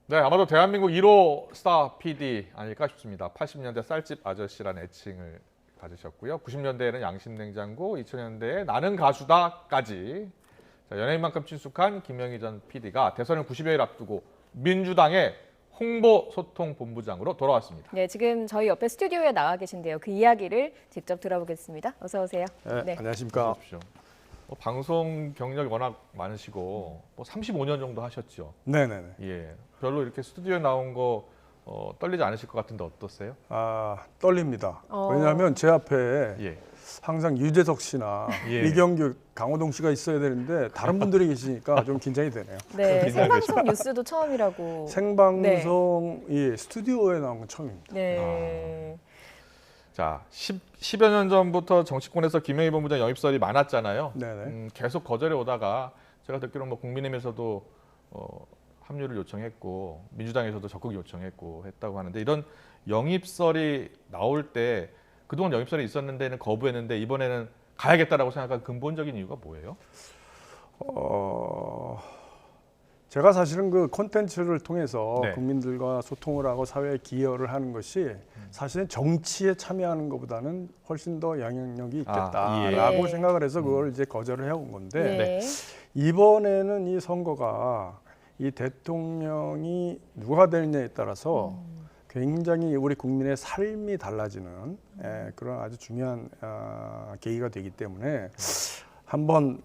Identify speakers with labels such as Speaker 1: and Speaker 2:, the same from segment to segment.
Speaker 1: 네, 아마도 대한민국 1호 스타 PD 아닐까 싶습니다. 80년대 쌀집 아저씨라는 애칭을 가지셨고요. 90년대에는 양심냉장고, 2000년대에 나는 가수다까지 연예인만큼 친숙한 김영희 전 PD가 대선을 90여일 앞두고 민주당의 홍보소통본부장으로 돌아왔습니다.
Speaker 2: 네, 지금 저희 옆에 스튜디오에 나와 계신데요. 그 이야기를 직접 들어보겠습니다. 어서 오세요.
Speaker 3: 네, 안녕하십니까.
Speaker 1: 오십시오. 방송 경력이 워낙 많으시고 35년 정도 하셨죠.
Speaker 3: 네네네.
Speaker 1: 예, 별로 이렇게 스튜디오에 나온 거 떨리지 않으실 것 같은데 어떠세요?
Speaker 3: 떨립니다. 왜냐하면 제 앞에
Speaker 1: 예.
Speaker 3: 항상 유재석 씨나
Speaker 1: 예.
Speaker 3: 이경규, 강호동 씨가 있어야 되는데 다른 분들이 계시니까 좀 긴장이 되네요.
Speaker 2: 네, 생방송 뉴스도 처음이라고.
Speaker 3: 생방송이 스튜디오에 나온 건 처음입니다.
Speaker 2: 네.
Speaker 1: 자, 10여 년 전부터 정치권에서 김영희 본부장 영입설이 많았잖아요.
Speaker 3: 네네.
Speaker 1: 계속 거절해 오다가 제가 듣기로는 국민의힘에서도 합류를 요청했고 민주당에서도 적극 요청했고 했다고 하는데 이런 영입설이 나올 때 그동안 영입설이 있었는데는 거부했는데 이번에는 가야겠다라고 생각한 근본적인 이유가 뭐예요?
Speaker 3: 제가 사실은 그 콘텐츠를 통해서
Speaker 1: 네.
Speaker 3: 국민들과 소통을 하고 사회에 기여를 하는 것이 사실은 정치에 참여하는 것보다는 훨씬 더 영향력이 있겠다라고
Speaker 2: 예.
Speaker 3: 생각을 해서 그걸 이제 거절을 해온 건데
Speaker 2: 네.
Speaker 3: 이번에는 이 선거가 이 대통령이 누가 되느냐에 따라서 굉장히 우리 국민의 삶이 달라지는 그런 아주 중요한 계기가 되기 때문에 한번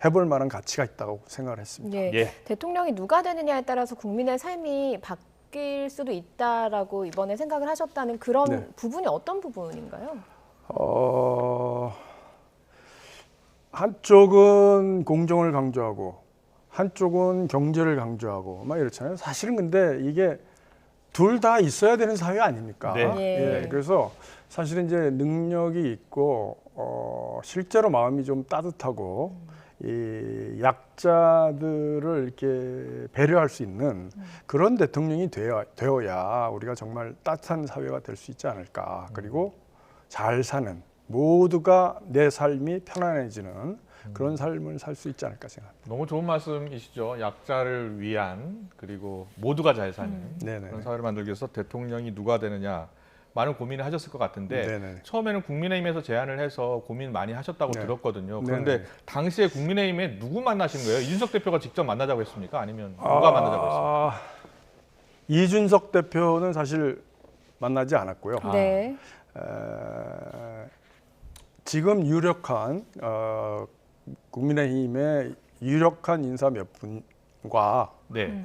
Speaker 3: 해볼 만한 가치가 있다고 생각을 했습니다.
Speaker 2: 네.
Speaker 1: 예.
Speaker 2: 대통령이 누가 되느냐에 따라서 국민의 삶이 바뀔 수도 있다라고 이번에 생각을 하셨다는 그런
Speaker 3: 네.
Speaker 2: 부분이 어떤 부분인가요?
Speaker 3: 한쪽은 공정을 강조하고 한쪽은 경제를 강조하고 막 이렇잖아요. 사실은 근데 이게 둘 다 있어야 되는 사회 아닙니까?
Speaker 1: 네.
Speaker 2: 예.
Speaker 3: 그래서 사실은 이제 능력이 있고 실제로 마음이 좀 따뜻하고 이 약자들을 이렇게 배려할 수 있는 그런 대통령이 되어야 우리가 정말 따뜻한 사회가 될 수 있지 않을까. 그리고 잘 사는 모두가 내 삶이 편안해지는 그런 삶을 살 수 있지 않을까 생각합니다.
Speaker 1: 너무 좋은 말씀이시죠. 약자를 위한 그리고 모두가 잘 사는
Speaker 3: 네네.
Speaker 1: 그런 사회를 만들기 위해서 대통령이 누가 되느냐 많은 고민을 하셨을 것 같은데
Speaker 3: 네네.
Speaker 1: 처음에는 국민의힘에서 제안을 해서 고민 많이 하셨다고
Speaker 3: 네.
Speaker 1: 들었거든요. 그런데
Speaker 3: 네네.
Speaker 1: 당시에 국민의힘에 누구 만나신 거예요? 이준석 대표가 직접 만나자고 했습니까? 아니면 누가 만나자고 했습니까?
Speaker 3: 이준석 대표는 사실 만나지 않았고요.
Speaker 2: 네.
Speaker 3: 지금 유력한 국민의힘의 유력한 인사 몇 분과
Speaker 1: 네.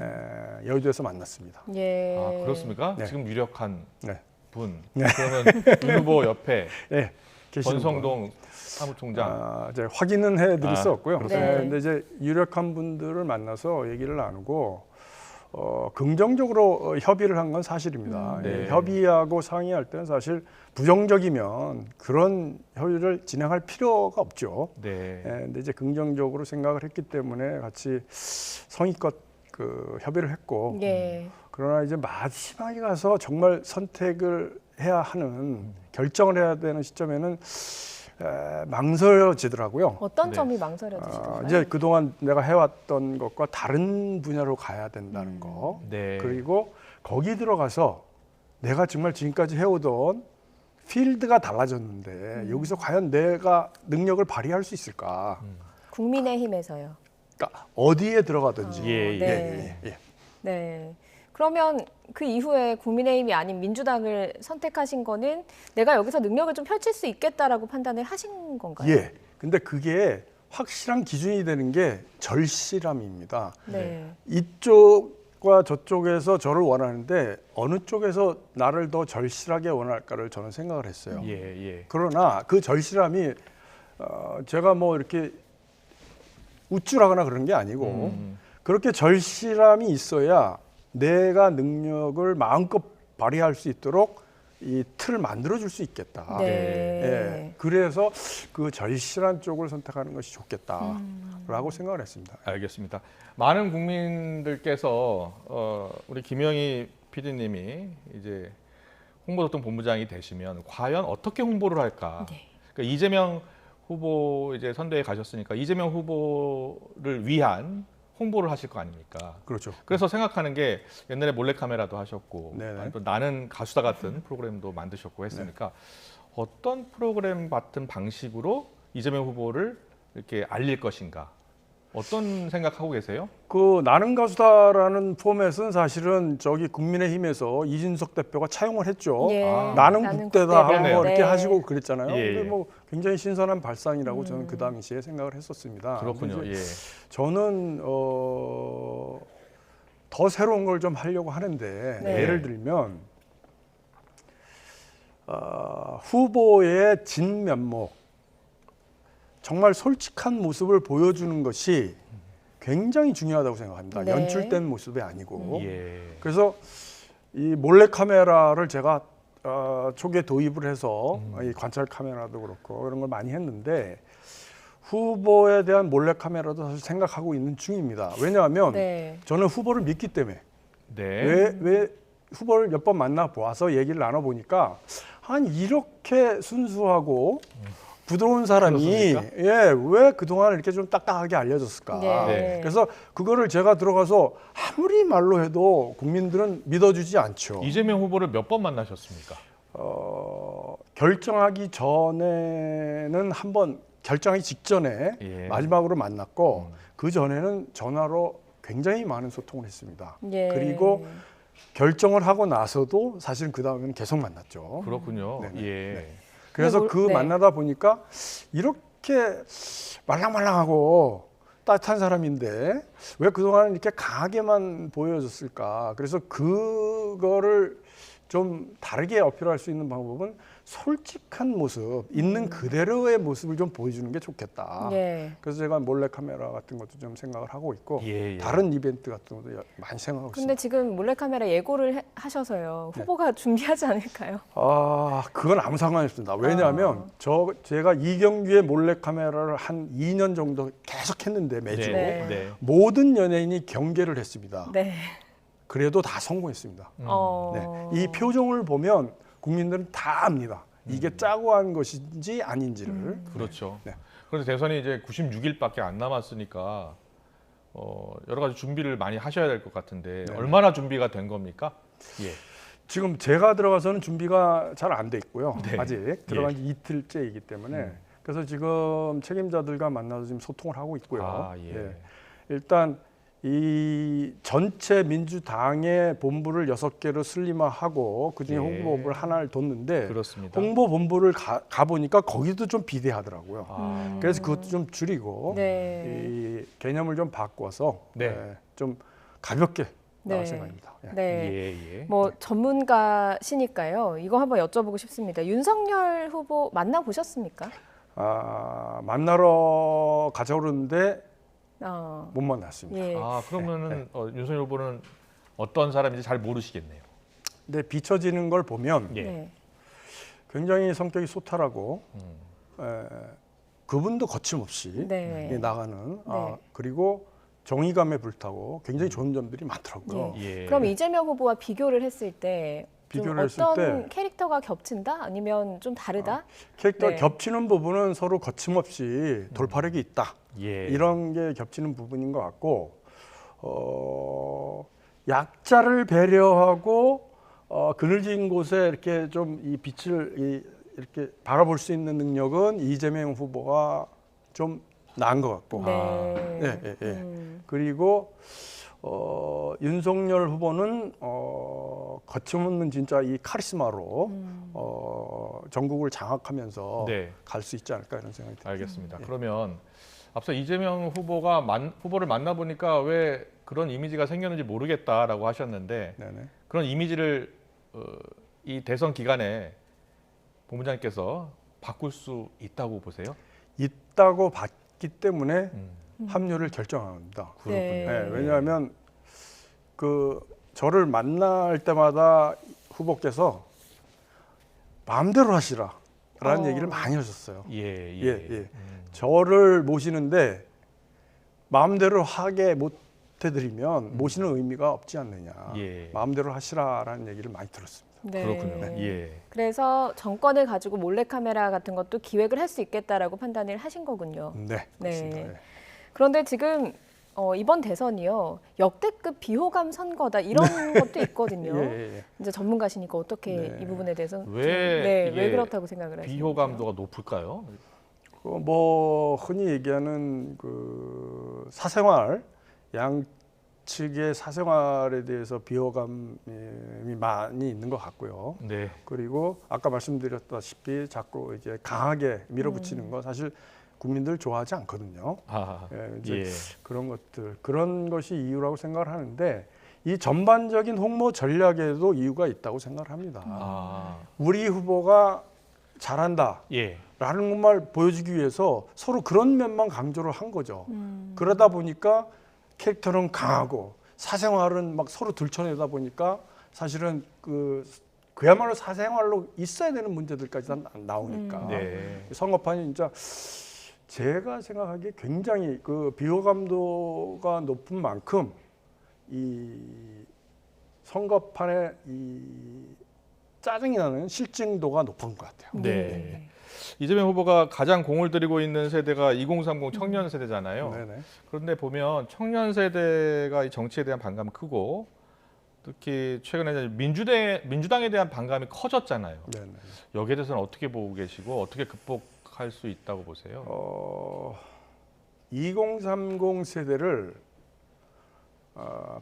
Speaker 3: 여의도에서 만났습니다.
Speaker 2: 예.
Speaker 1: 아, 그렇습니까?
Speaker 3: 네.
Speaker 1: 지금 유력한
Speaker 3: 네.
Speaker 1: 분. 그러면 윤 후보 옆에
Speaker 3: 네, 계시는 분.
Speaker 1: 권성동 사무총장.
Speaker 3: 이제 확인은 해드릴 수 없고요.
Speaker 2: 그렇습니다.
Speaker 3: 근데 이제 유력한 분들을 만나서 얘기를 나누고 긍정적으로 협의를 한 건 사실입니다.
Speaker 1: 네.
Speaker 3: 협의하고 상의할 때는 사실 부정적이면 그런 협의를 진행할 필요가 없죠.
Speaker 1: 네.
Speaker 3: 근데 이제 긍정적으로 생각을 했기 때문에 같이 성의껏 그 협의를 했고
Speaker 2: 예.
Speaker 3: 그러나 이제 마지막에 가서 정말 선택을 해야 하는 결정을 해야 되는 시점에는 망설여지더라고요.
Speaker 2: 어떤
Speaker 1: 네.
Speaker 2: 점이 망설여지시던가요?
Speaker 3: 이제 그동안 내가 해왔던 것과 다른 분야로 가야 된다는 거.
Speaker 1: 네.
Speaker 3: 그리고 거기 들어가서 내가 정말 지금까지 해오던 필드가 달라졌는데 여기서 과연 내가 능력을 발휘할 수 있을까?
Speaker 2: 국민의힘에서요.
Speaker 3: 그러니까 어디에 들어가든지.
Speaker 1: 예, 예.
Speaker 2: 네.
Speaker 3: 예.
Speaker 2: 네. 그러면 그 이후에 국민의힘이 아닌 민주당을 선택하신 거는 내가 여기서 능력을 좀 펼칠 수 있겠다라고 판단을 하신 건가요?
Speaker 3: 예. 근데 그게 확실한 기준이 되는 게 절실함입니다.
Speaker 2: 네.
Speaker 3: 이쪽과 저쪽에서 저를 원하는데 어느 쪽에서 나를 더 절실하게 원할까를 저는 생각을 했어요.
Speaker 1: 예, 예.
Speaker 3: 그러나 그 절실함이 제가 뭐 이렇게 우쭐하거나 그런 게 아니고 그렇게 절실함이 있어야 내가 능력을 마음껏 발휘할 수 있도록 이 틀을 만들어줄 수 있겠다.
Speaker 2: 네.
Speaker 3: 예, 그래서 그 절실한 쪽을 선택하는 것이 좋겠다라고 생각을 했습니다.
Speaker 1: 알겠습니다. 많은 국민들께서 우리 김영희 PD님이 이제 홍보소통 본부장이 되시면 과연 어떻게 홍보를 할까?
Speaker 2: 네.
Speaker 1: 그러니까 이재명 후보 이제 선대에 가셨으니까 이재명 후보를 위한 홍보를 하실 거 아닙니까?
Speaker 3: 그렇죠.
Speaker 1: 그래서 생각하는 게 옛날에 몰래카메라도 하셨고
Speaker 3: 네네.
Speaker 1: 아니 또 나는 가수다 같은 프로그램도 만드셨고 했으니까 어떤 프로그램 같은 방식으로 이재명 후보를 이렇게 알릴 것인가? 어떤 생각하고 계세요?
Speaker 3: 그 나는 가수다라는 포맷은 사실은 저기 국민의힘에서 이준석 대표가 차용을 했죠.
Speaker 2: 예.
Speaker 1: 아.
Speaker 3: 나는 국대다 하고
Speaker 1: 그러네요.
Speaker 3: 이렇게
Speaker 2: 네.
Speaker 3: 하시고 그랬잖아요.
Speaker 1: 예,
Speaker 3: 근데
Speaker 1: 예.
Speaker 3: 뭐 굉장히 신선한 발상이라고 저는 그 당시에 생각을 했었습니다.
Speaker 1: 그렇군요.
Speaker 3: 근데
Speaker 1: 예.
Speaker 3: 이제 저는 더 새로운 걸 좀 하려고 하는데
Speaker 2: 네.
Speaker 3: 예를 들면 후보의 진면목, 정말 솔직한 모습을 보여주는 것이 굉장히 중요하다고 생각합니다.
Speaker 2: 네.
Speaker 3: 연출된 모습이 아니고.
Speaker 1: 예.
Speaker 3: 그래서 이 몰래 카메라를 제가 초기에 도입을 해서 이 관찰 카메라도 그렇고 이런 걸 많이 했는데 후보에 대한 몰래 카메라도 사실 생각하고 있는 중입니다. 왜냐하면
Speaker 2: 네.
Speaker 3: 저는 후보를 믿기 때문에
Speaker 1: 네.
Speaker 3: 왜 후보를 몇 번 만나 보아서 얘기를 나눠 보니까 한 이렇게 순수하고 부드러운 사람이
Speaker 1: 그렇습니까?
Speaker 3: 왜 그동안 이렇게 좀 딱딱하게 알려졌을까?
Speaker 2: 네.
Speaker 3: 그래서 그거를 제가 들어가서 아무리 말로 해도 국민들은 믿어주지 않죠.
Speaker 1: 이재명 후보를 몇 번 만나셨습니까?
Speaker 3: 결정하기 전에는 한번 결정하기 직전에
Speaker 1: 예.
Speaker 3: 마지막으로 만났고 그 전에는 전화로 굉장히 많은 소통을 했습니다.
Speaker 2: 예.
Speaker 3: 그리고 결정을 하고 나서도 사실은 그 다음에는 계속 만났죠.
Speaker 1: 그렇군요.
Speaker 3: 네네.
Speaker 1: 예.
Speaker 3: 네. 그래서 그
Speaker 2: 네.
Speaker 3: 만나다 보니까 이렇게 말랑말랑하고 따뜻한 사람인데 왜 그동안 이렇게 강하게만 보여줬을까? 그래서 그거를 좀 다르게 어필할 수 있는 방법은 솔직한 모습, 있는 그대로의 모습을 좀 보여주는 게 좋겠다.
Speaker 2: 예.
Speaker 3: 그래서 제가 몰래 카메라 같은 것도 좀 생각을 하고 있고
Speaker 1: 예, 예.
Speaker 3: 다른 이벤트 같은 것도 많이 생각하고
Speaker 2: 근데
Speaker 3: 있습니다.
Speaker 2: 지금 몰래카메라 예고를 하셔서요.
Speaker 3: 네.
Speaker 2: 후보가 준비하지 않을까요?
Speaker 3: 그건 아무 상관이 없습니다. 왜냐하면 제가 이경규의 몰래 카메라를 한 2년 정도 계속 했는데 매주
Speaker 1: 네.
Speaker 2: 네.
Speaker 1: 네.
Speaker 3: 모든 연예인이 경계를 했습니다.
Speaker 2: 네.
Speaker 3: 그래도 다 성공했습니다. 네. 이 표정을 보면 국민들은 다 압니다. 이게 짜고 한 것인지 아닌지를.
Speaker 1: 그렇죠.
Speaker 3: 네.
Speaker 1: 그런데 대선이 이제 96일밖에 안 남았으니까 여러 가지 준비를 많이 하셔야 될 것 같은데
Speaker 3: 네.
Speaker 1: 얼마나 준비가 된 겁니까? 예.
Speaker 3: 지금 제가 들어가서는 준비가 잘 안 돼 있고요.
Speaker 1: 네.
Speaker 3: 아직 들어간 지 이틀째이기 때문에 그래서 지금 책임자들과 만나서 지금 소통을 하고 있고요.
Speaker 1: 아, 예.
Speaker 3: 예. 일단 이 전체 민주당의 본부를 6개로 슬림화하고 그중에
Speaker 1: 예.
Speaker 3: 홍보본부를 하나를 뒀는데
Speaker 1: 그렇습니다.
Speaker 3: 홍보본부를 가 보니까 거기도 좀 비대하더라고요.
Speaker 1: 아,
Speaker 3: 그래서 그것도 좀 줄이고
Speaker 2: 네.
Speaker 3: 이 개념을 좀 바꿔서
Speaker 1: 네.
Speaker 3: 좀 가볍게 나갈
Speaker 2: 네.
Speaker 3: 생각입니다. 예.
Speaker 2: 네.
Speaker 1: 예, 예.
Speaker 2: 뭐 전문가시니까요. 이거 한번 여쭤보고 싶습니다. 윤석열 후보 만나 보셨습니까?
Speaker 3: 만나러 가자고 그러는데 못 만났습니다.
Speaker 2: 예.
Speaker 1: 아, 그러면은 윤석열 후보는 어떤 사람인지 잘 모르시겠네요.
Speaker 3: 근데 비춰지는 걸 보면
Speaker 1: 예.
Speaker 2: 네.
Speaker 3: 굉장히 성격이 소탈하고
Speaker 1: 음.
Speaker 3: 그분도 거침없이
Speaker 2: 네.
Speaker 3: 나가는
Speaker 2: 네.
Speaker 3: 그리고 정의감에 불타고 굉장히 좋은 점들이 많더라고요.
Speaker 1: 예.
Speaker 2: 그럼 이재명 후보와 비교를 했을 때 좀
Speaker 3: 비교를 했을
Speaker 2: 어떤
Speaker 3: 때
Speaker 2: 캐릭터가 겹친다? 아니면 좀 다르다?
Speaker 3: 캐릭터가
Speaker 2: 네.
Speaker 3: 겹치는 부분은 서로 거침없이 돌파력이 있다.
Speaker 1: 예.
Speaker 3: 이런 게 겹치는 부분인 것 같고 약자를 배려하고 그늘진 곳에 이렇게 좀 이 빛을 이렇게 바라볼 수 있는 능력은 이재명 후보가 좀 나은 것 같고
Speaker 2: 네.
Speaker 3: 예. 그리고 윤석열 후보는 거침없는 진짜 이 카리스마로 전국을 장악하면서
Speaker 1: 네.
Speaker 3: 갈 수 있지 않을까 이런 생각이 듭니다.
Speaker 1: 알겠습니다. 그러면 앞서 이재명 후보가 후보를 만나보니까 왜 그런 이미지가 생겼는지 모르겠다라고 하셨는데
Speaker 3: 네네.
Speaker 1: 그런 이미지를 이 대선 기간에 본부장님께서 바꿀 수 있다고 보세요?
Speaker 3: 있다고 봤기 때문에
Speaker 1: 음.
Speaker 3: 합류를 결정합니다.
Speaker 1: 그렇군요.
Speaker 2: 네.
Speaker 3: 네, 왜냐하면 그 저를 만날 때마다 후보께서 마음대로 하시라라는 얘기를 많이 하셨어요.
Speaker 1: 예, 예.
Speaker 3: 예. 저를 모시는데 마음대로 하게 못 해드리면 모시는 의미가 없지 않느냐.
Speaker 1: 예.
Speaker 3: 마음대로 하시라라는 얘기를 많이 들었습니다.
Speaker 2: 네.
Speaker 1: 그렇군요. 예.
Speaker 2: 그래서 정권을 가지고 몰래카메라 같은 것도 기획을 할 수 있겠다라고 판단을 하신 거군요.
Speaker 3: 네, 그렇습니다. 예.
Speaker 2: 그런데 지금 이번 대선이요 역대급 비호감 선거다 이런 것도 있거든요.
Speaker 3: 예.
Speaker 2: 이제 전문가시니까 어떻게
Speaker 3: 네.
Speaker 2: 이 부분에 대해서
Speaker 1: 왜
Speaker 2: 왜
Speaker 1: 이게
Speaker 2: 그렇다고 생각을 하시나요?
Speaker 1: 비호감도가 높을까요?
Speaker 3: 뭐 흔히 얘기하는 그 사생활 양측의 사생활에 대해서 비호감이 많이 있는 것 같고요.
Speaker 1: 네.
Speaker 3: 그리고 아까 말씀드렸다시피 자꾸 이제 강하게 밀어붙이는 거 사실 국민들 좋아하지 않거든요. 이제
Speaker 1: 예.
Speaker 3: 그런 것들 그런 것이 이유라고 생각을 하는데 이 전반적인 홍보 전략에도 이유가 있다고 생각을 합니다. 우리 후보가 잘한다.
Speaker 1: 예.
Speaker 3: 라는 것만 보여주기 위해서 서로 그런 면만 강조를 한 거죠. 그러다 보니까 캐릭터는 강하고 사생활은 막 서로 들춰내다 보니까 사실은 그야말로 사생활로 있어야 되는 문제들까지 다 나오니까
Speaker 1: 네.
Speaker 3: 선거판이 진짜 제가 생각하기에 굉장히 그 비호감도가 높은 만큼 이 선거판에 이 짜증이 나는 실증도가 높은 것 같아요.
Speaker 1: 네. 이재명 후보가 가장 공을 들이고 있는 세대가 2030 청년 세대잖아요.
Speaker 3: 네네.
Speaker 1: 그런데 보면 청년 세대가 이 정치에 대한 반감이 크고 특히 최근에 민주당에 대한 반감이 커졌잖아요.
Speaker 3: 네네.
Speaker 1: 여기에 대해서는 어떻게 보고 계시고 어떻게 극복할 수 있다고 보세요?
Speaker 3: 2030 세대를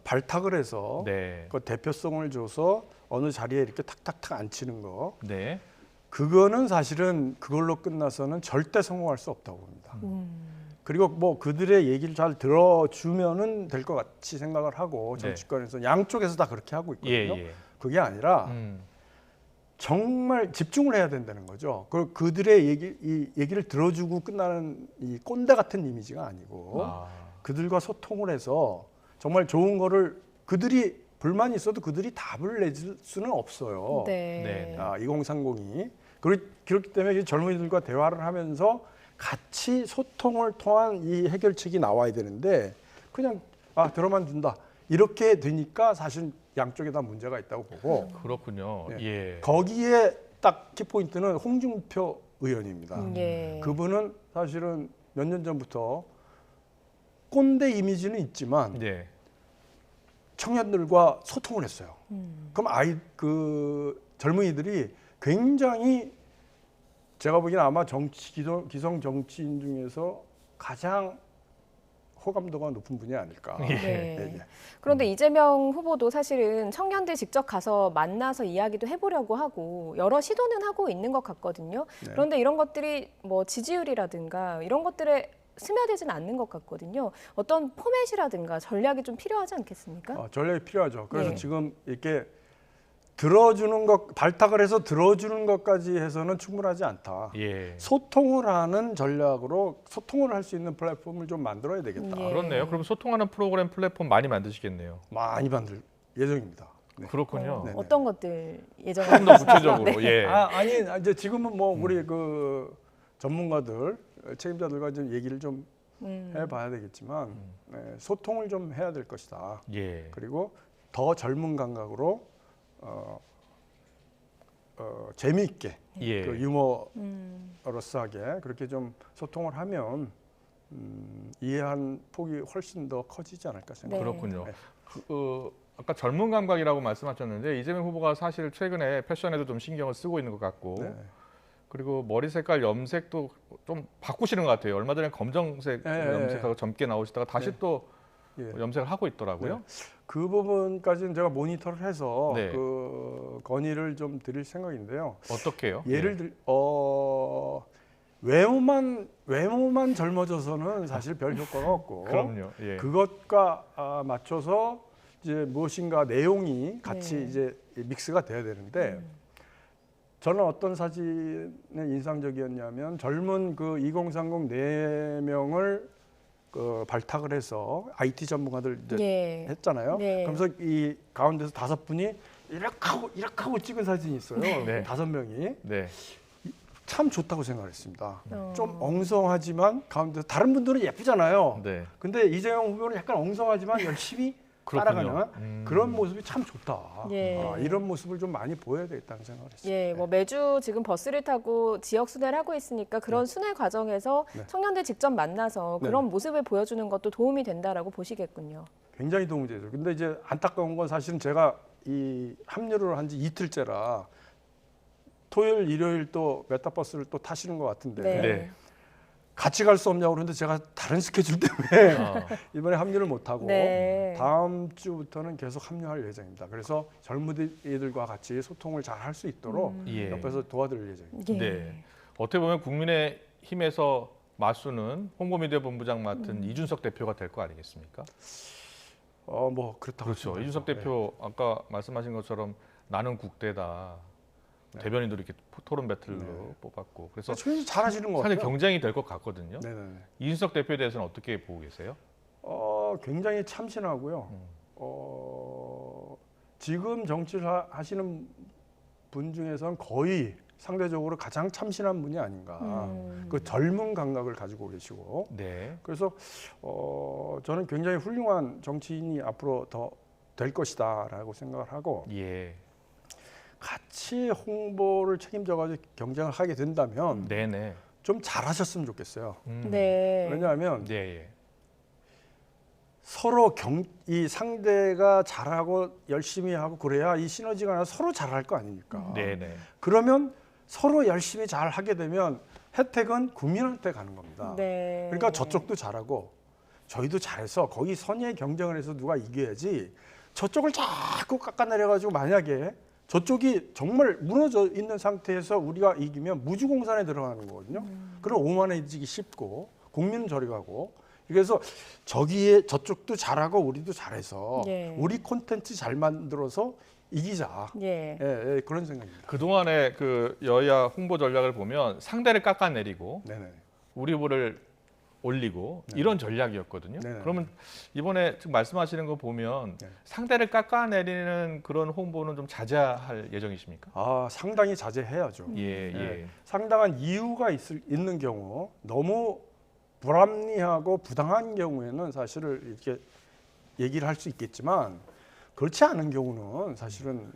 Speaker 3: 발탁을 해서
Speaker 1: 네.
Speaker 3: 그 대표성을 줘서 어느 자리에 이렇게 탁탁탁 앉히는 거
Speaker 1: 네.
Speaker 3: 그거는 사실은 그걸로 끝나서는 절대 성공할 수 없다고 봅니다. 그리고 뭐 그들의 얘기를 잘 들어주면은 될 것 같이 생각을 하고 정치권에서 양쪽에서 다 그렇게 하고 있거든요.
Speaker 1: 예.
Speaker 3: 그게 아니라 정말 집중을 해야 된다는 거죠. 그들의 얘기를 들어주고 끝나는 이 꼰대 같은 이미지가 아니고 그들과 소통을 해서 정말 좋은 거를 그들이 불만이 있어도 그들이 답을 내줄 수는 없어요.
Speaker 2: 네.
Speaker 3: 2030이 그렇기 때문에 젊은이들과 대화를 하면서 같이 소통을 통한 이 해결책이 나와야 되는데 그냥 들어만 준다 이렇게 되니까 사실 양쪽에 다 문제가 있다고 보고
Speaker 1: 그렇군요.
Speaker 3: 네.
Speaker 1: 예.
Speaker 3: 거기에 딱 키포인트는 홍준표 의원입니다.
Speaker 2: 예.
Speaker 3: 그분은 사실은 몇 년 전부터 꼰대 이미지는 있지만
Speaker 1: 네.
Speaker 3: 청년들과 소통을 했어요. 그럼 젊은이들이 굉장히 제가 보기에는 아마 기성 정치인 중에서 가장 호감도가 높은 분이 아닐까.
Speaker 2: 네. 그런데 이재명 후보도 사실은 청년들 직접 가서 만나서 이야기도 해보려고 하고 여러 시도는 하고 있는 것 같거든요.
Speaker 3: 네.
Speaker 2: 그런데 이런 것들이 뭐 지지율이라든가 이런 것들에 스며들지는 않는 것 같거든요. 어떤 포맷이라든가 전략이 좀 필요하지 않겠습니까?
Speaker 3: 전략이 필요하죠. 그래서
Speaker 2: 네.
Speaker 3: 지금 이렇게 들어주는 것, 발탁을 해서 들어주는 것까지 해서는 충분하지 않다.
Speaker 1: 예.
Speaker 3: 소통을 하는 전략으로 소통을 할 수 있는 플랫폼을 좀 만들어야 되겠다.
Speaker 2: 예.
Speaker 1: 그렇네요. 그럼 소통하는 프로그램 플랫폼 많이 만드시겠네요.
Speaker 3: 많이 만들 예정입니다. 네.
Speaker 1: 그렇군요.
Speaker 3: 네네.
Speaker 2: 어떤 것들 예정에
Speaker 1: 좀 더 구체적으로. 예.
Speaker 3: 아니 이제 지금은 뭐 우리 그 전문가들 책임자들과 좀 얘기를 좀 해봐야 되겠지만 소통을 좀 해야 될 것이다.
Speaker 1: 예.
Speaker 3: 그리고 더 젊은 감각으로 재미있게
Speaker 1: 예.
Speaker 3: 그 유머러스하게 그렇게 좀 소통을 하면 이해한 폭이 훨씬 더 커지지 않을까 생각합니다.
Speaker 1: 그렇군요.
Speaker 3: 네.
Speaker 1: 아까 젊은 감각이라고 말씀하셨는데 이재명 후보가 사실 최근에 패션에도 좀 신경을 쓰고 있는 것 같고
Speaker 3: 네.
Speaker 1: 그리고 머리 색깔 염색도 좀 바꾸시는 것 같아요. 얼마 전에 검정색
Speaker 3: 네.
Speaker 1: 염색하고 젊게 나오시다가 다시
Speaker 3: 네.
Speaker 1: 또
Speaker 3: 예.
Speaker 1: 염색을 하고 있더라고요.
Speaker 3: 그 부분까지는 제가 모니터를 해서
Speaker 1: 네.
Speaker 3: 그 건의를 좀 드릴 생각인데요.
Speaker 1: 어떻게 해요?
Speaker 3: 예를 들 외모만 젊어져서는 사실 별 효과가 없고
Speaker 1: 그럼요. 예.
Speaker 3: 그것과 맞춰서 이제 무엇인가 내용이 같이
Speaker 2: 네.
Speaker 3: 이제 믹스가 돼야 되는데 저는 어떤 사진이 인상적이었냐면 젊은 그 2030 4명을 발탁을 해서 IT 전문가들 이제
Speaker 2: 예.
Speaker 3: 했잖아요.
Speaker 2: 네.
Speaker 3: 그러면서 이 가운데서 5분이 이렇게 하고 찍은 사진이 있어요.
Speaker 1: 네.
Speaker 3: 5명이
Speaker 1: 네.
Speaker 3: 참 좋다고 생각했습니다. 좀 엉성하지만 가운데서 다른 분들은 예쁘잖아요.
Speaker 1: 네.
Speaker 3: 근데 이재명 후보는 약간 엉성하지만 열심히
Speaker 1: 그렇군요.
Speaker 3: 따라가는 그런 모습이 참 좋다.
Speaker 2: 예.
Speaker 3: 이런 모습을 좀 많이 보여야 되겠다는 생각을 했어요.
Speaker 2: 예, 뭐 매주 지금 버스를 타고 지역 순회를 하고 있으니까 그런 순회 과정에서
Speaker 3: 네.
Speaker 2: 청년들 직접 만나서
Speaker 3: 네.
Speaker 2: 그런 모습을 보여주는 것도 도움이 된다라고 보시겠군요.
Speaker 3: 굉장히 도움이 되죠. 근데 이제 안타까운 건 사실은 제가 이 합류를 한 지 이틀째라 토요일, 일요일 또 메타버스를 또 타시는 것 같은데
Speaker 2: 네.
Speaker 1: 네.
Speaker 3: 같이 갈 수 없냐고 그러는데 제가 다른 스케줄 때문에
Speaker 1: 어.
Speaker 3: 이번에 합류를 못하고
Speaker 2: 네.
Speaker 3: 다음 주부터는 계속 합류할 예정입니다. 그래서 젊은이들과 같이 소통을 잘 할 수 있도록
Speaker 1: 예.
Speaker 3: 옆에서 도와드릴 예정입니다.
Speaker 2: 예.
Speaker 1: 네. 어떻게 보면 국민의힘에서 맞수는 홍보미디어 본부장 맡은 이준석 대표가 될 거 아니겠습니까?
Speaker 3: 뭐 그렇다고
Speaker 1: 그렇죠.
Speaker 3: 생각해요.
Speaker 1: 이준석 대표 아까 말씀하신 것처럼 나는 국대다. 대변인도 이렇게 토론 배틀로
Speaker 3: 네.
Speaker 1: 뽑았고 그래서
Speaker 3: 네. 잘하시는 것
Speaker 1: 사실
Speaker 3: 같아요.
Speaker 1: 경쟁이 될 것 같거든요.
Speaker 3: 네네네.
Speaker 1: 이준석 대표에 대해서는 어떻게 보고 계세요?
Speaker 3: 굉장히 참신하고요. 지금 정치를 하시는 분 중에서는 거의 상대적으로 가장 참신한 분이 아닌가. 그 젊은 감각을 가지고 계시고.
Speaker 1: 네.
Speaker 3: 그래서 저는 굉장히 훌륭한 정치인이 앞으로 더 될 것이다라고 생각을 하고
Speaker 1: 예.
Speaker 3: 같이 홍보를 책임져가지고 경쟁을 하게 된다면
Speaker 1: 네네.
Speaker 3: 좀 잘하셨으면 좋겠어요.
Speaker 2: 네.
Speaker 3: 왜냐하면
Speaker 1: 예, 예.
Speaker 3: 서로 이 상대가 잘하고 열심히 하고 그래야 이 시너지가 나서 서로 잘할 거 아닙니까?
Speaker 1: 네네.
Speaker 3: 그러면 서로 열심히 잘 하게 되면 혜택은 국민한테 가는 겁니다.
Speaker 2: 네.
Speaker 3: 그러니까 저쪽도 잘하고 저희도 잘해서 거기 선의의 경쟁을 해서 누가 이겨야지 저쪽을 자꾸 깎아내려가지고 만약에 저쪽이 정말 무너져 있는 상태에서 우리가 이기면 무주공산에 들어가는 거거든요. 그럼 오만해지기 쉽고 국민은 저리 가고 그래서 저쪽도 잘하고 우리도 잘해서
Speaker 2: 예.
Speaker 3: 우리 콘텐츠 잘 만들어서 이기자.
Speaker 2: 예.
Speaker 3: 예, 그런 생각입니다.
Speaker 1: 그동안의 그 여야 홍보 전략을 보면 상대를 깎아내리고
Speaker 3: 네네.
Speaker 1: 우리 후보를 올리고 이런 전략이었거든요.
Speaker 3: 네네.
Speaker 1: 그러면 이번에 지금 말씀하시는 거 보면
Speaker 3: 네.
Speaker 1: 상대를 깎아내리는 그런 홍보는 좀 자제할 예정이십니까?
Speaker 3: 상당히 자제해야죠.
Speaker 1: 예,
Speaker 3: 네.
Speaker 1: 예.
Speaker 3: 상당한 이유가 있는 경우 너무 불합리하고 부당한 경우에는 사실은 이렇게 얘기를 할 수 있겠지만 그렇지 않은 경우는 사실은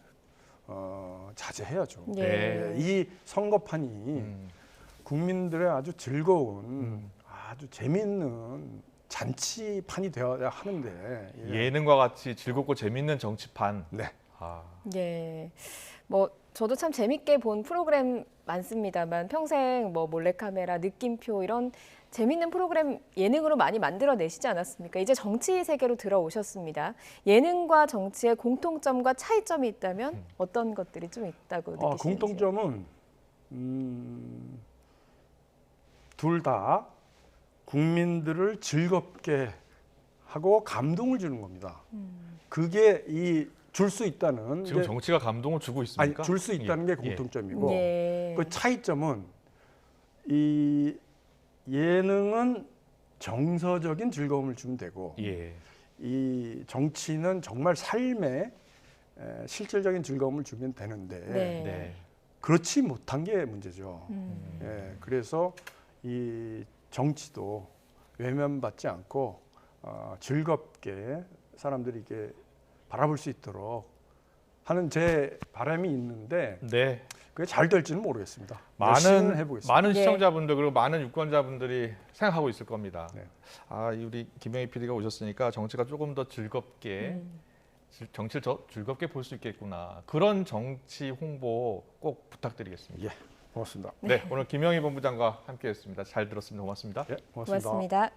Speaker 3: 자제해야죠.
Speaker 2: 예.
Speaker 1: 네.
Speaker 3: 이 선거판이 국민들의 아주 즐거운 아주 재미있는 잔치판이 되어야 하는데
Speaker 1: 예능과 같이 즐겁고 재밌는 정치판.
Speaker 3: 네.
Speaker 1: 아,
Speaker 2: 예. 뭐 저도 참 재밌게 본 프로그램 많습니다만 평생 뭐 몰래카메라, 느낌표 이런 재밌는 프로그램 예능으로 많이 만들어내시지 않았습니까? 이제 정치 세계로 들어오셨습니다. 예능과 정치의 공통점과 차이점이 있다면 어떤 것들이 좀 있다고 느끼시는지?
Speaker 3: 공통점은 둘 다 국민들을 즐겁게 하고 감동을 주는 겁니다. 그게 줄 수 있다는
Speaker 1: 지금
Speaker 3: 게
Speaker 1: 정치가 감동을 주고 있습니까?
Speaker 3: 줄 수 있다는 게 공통점이고
Speaker 2: 예.
Speaker 3: 그 차이점은 이 예능은 정서적인 즐거움을 주면 되고
Speaker 1: 예.
Speaker 3: 이 정치는 정말 삶에 실질적인 즐거움을 주면 되는데
Speaker 2: 네.
Speaker 1: 네.
Speaker 3: 그렇지 못한 게 문제죠. 예, 그래서 이 정치도 외면받지 않고 즐겁게 사람들이 이렇게 바라볼 수 있도록 하는 제 바람이 있는데
Speaker 1: 네.
Speaker 3: 그게 잘 될지는 모르겠습니다. 열심히 해보겠습니다.
Speaker 1: 많은
Speaker 2: 예.
Speaker 1: 시청자분들 그리고 많은 유권자분들이 생각하고 있을 겁니다.
Speaker 3: 네.
Speaker 1: 우리 김영희 PD가 오셨으니까 정치가 조금 더 즐겁게 정치를 더 즐겁게 볼 수 있겠구나. 그런 정치 홍보 꼭 부탁드리겠습니다.
Speaker 3: 예, 고맙습니다.
Speaker 1: 네, 오늘 김영희 본부장과 함께했습니다. 잘 들었습니다. 고맙습니다.
Speaker 3: 예, 고맙습니다.
Speaker 2: 고맙습니다.